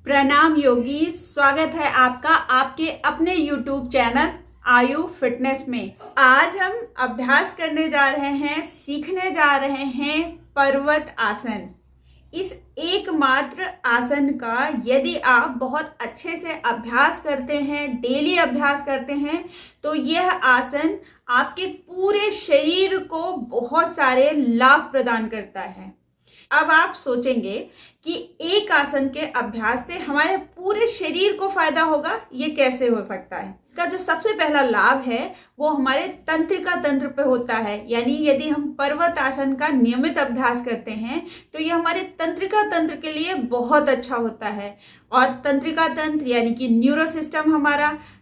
प्रणाम योगी, स्वागत है आपका आपके अपने YouTube चैनल आयु फिटनेस में। आज हम अभ्यास करने जा रहे हैं, सीखने जा रहे हैं पर्वत आसन। इस एकमात्र आसन का यदि आप बहुत अच्छे से अभ्यास करते हैं, डेली अभ्यास करते हैं, तो यह आसन आपके पूरे शरीर को बहुत सारे लाभ प्रदान करता है। अब आप सोचेंगे कि एक आसन के अभ्यास से हमारे पूरे शरीर को फायदा होगा, ये कैसे हो सकता है? इसका जो सबसे पहला लाभ है वो हमारे तंत्रिका तंत्र पे होता है। यानी यदि हम पर्वत आसन का नियमित अभ्यास करते हैं तो ये हमारे तंत्रिका तंत्र के लिए बहुत अच्छा होता है। और तंत्रिका तंत्र यानी कि न्यूरो सिस्टम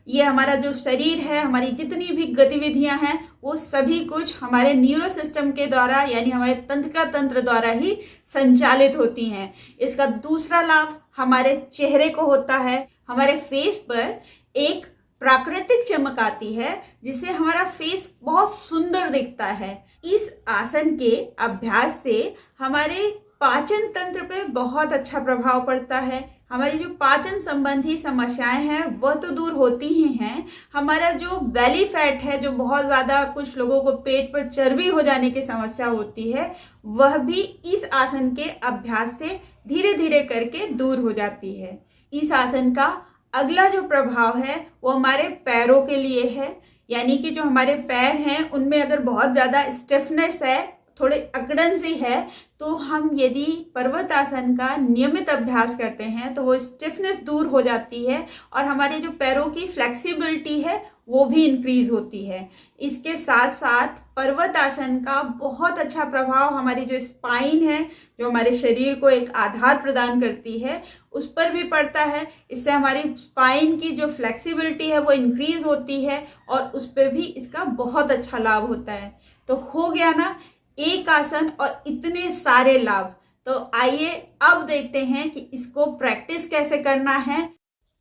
ये हमारा जो शरीर है, हमारी जितनी भी गतिविधियां हैं वो सभी कुछ हमारे न्यूरो सिस्टम के द्वारा यानी हमारे तंत्रिका तंत्र द्वारा ही संचालित होती हैं। इसका दूसरा लाभ हमारे चेहरे को होता है। हमारे फेस पर एक प्राकृतिक चमक आती है जिससे हमारा फेस बहुत सुंदर दिखता है। इस आसन के अभ्यास से हमारे पाचन तंत्र पे बहुत अच्छा प्रभाव पड़ता है। हमारी जो पाचन संबंधी समस्याएं हैं वह तो दूर होती ही हैं। हमारा जो बेली फैट है, जो बहुत ज़्यादा कुछ लोगों को पेट पर चर्बी हो जाने की समस्या होती है, वह भी इस आसन के अभ्यास से धीरे धीरे करके दूर हो जाती है। इस आसन का अगला जो प्रभाव है वो हमारे पैरों के लिए है। यानी कि जो हमारे पैर हैं उनमें अगर बहुत ज़्यादा स्टिफनेस है, थोड़े अकड़न सी है, तो हम यदि पर्वत आसन का नियमित अभ्यास करते हैं तो वो स्टिफनेस दूर हो जाती है और हमारे जो पैरों की फ्लेक्सिबिलिटी है वो भी इंक्रीज होती है। इसके साथ साथ पर्वत आसन का बहुत अच्छा प्रभाव हमारी जो स्पाइन है, जो हमारे शरीर को एक आधार प्रदान करती है, उस पर भी पड़ता है। इससे हमारी स्पाइन की जो फ्लेक्सिबिलिटी है वो इंक्रीज होती है और उस पर भी इसका बहुत अच्छा लाभ होता है। तो हो गया ना एक आसन और इतने सारे लाभ। तो आइए अब देखते हैं कि इसको प्रैक्टिस कैसे करना है।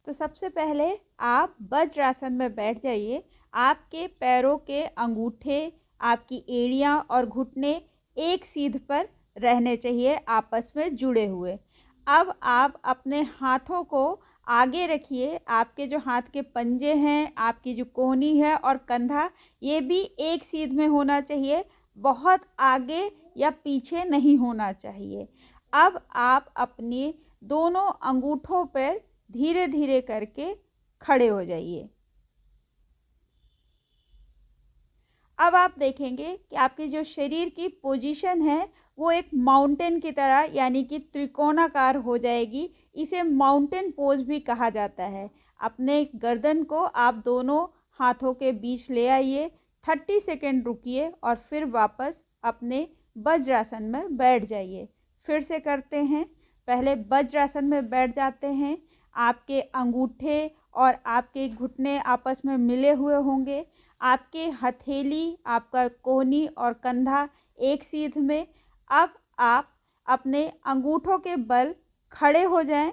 तो सबसे पहले आप वज्रासन में बैठ जाइए। आपके पैरों के अंगूठे, आपकी एड़ियां और घुटने एक सीध पर रहने चाहिए, आपस में जुड़े हुए। अब आप अपने हाथों को आगे रखिए। आपके जो हाथ के पंजे हैं, आपकी जो कोहनी है और कंधा, ये भी एक सीध में होना चाहिए, बहुत आगे या पीछे नहीं होना चाहिए। अब आप अपने दोनों अंगूठों पर धीरे धीरे करके खड़े हो जाइए। अब आप देखेंगे कि आपकी जो शरीर की पोजीशन है वो एक माउंटेन की तरह यानी कि त्रिकोणाकार हो जाएगी। इसे माउंटेन पोज भी कहा जाता है। अपने गर्दन को आप दोनों हाथों के बीच ले आइए, 30 सेकेंड रुकिए और फिर वापस अपने वज्रासन में बैठ जाइए। फिर से करते हैं। पहले वज्रासन में बैठ जाते हैं। आपके अंगूठे और आपके घुटने आपस में मिले हुए होंगे। आपके हथेली, आपका कोहनी और कंधा एक सीध में। अब आप अपने अंगूठों के बल खड़े हो जाएं,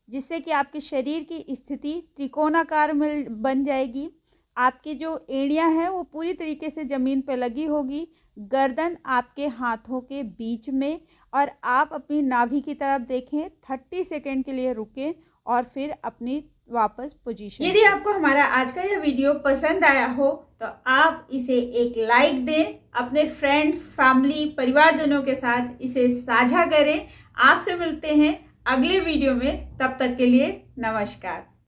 जिससे कि आपके शरीर की स्थिति त्रिकोणाकार में बन जाएगी। आपकी जो एड़ियां हैं वो पूरी तरीके से ज़मीन पर लगी होगी, गर्दन आपके हाथों के बीच में, और आप अपनी नाभि की तरफ देखें। 30 सेकेंड के लिए रुकें और फिर अपनी वापस पोजीशन। यदि आपको हमारा आज का यह वीडियो पसंद आया हो तो आप इसे एक लाइक दें, अपने फ्रेंड्स, फैमिली, परिवारजनों के साथ इसे साझा करें। आपसे मिलते हैं अगले वीडियो में, तब तक के लिए नमस्कार।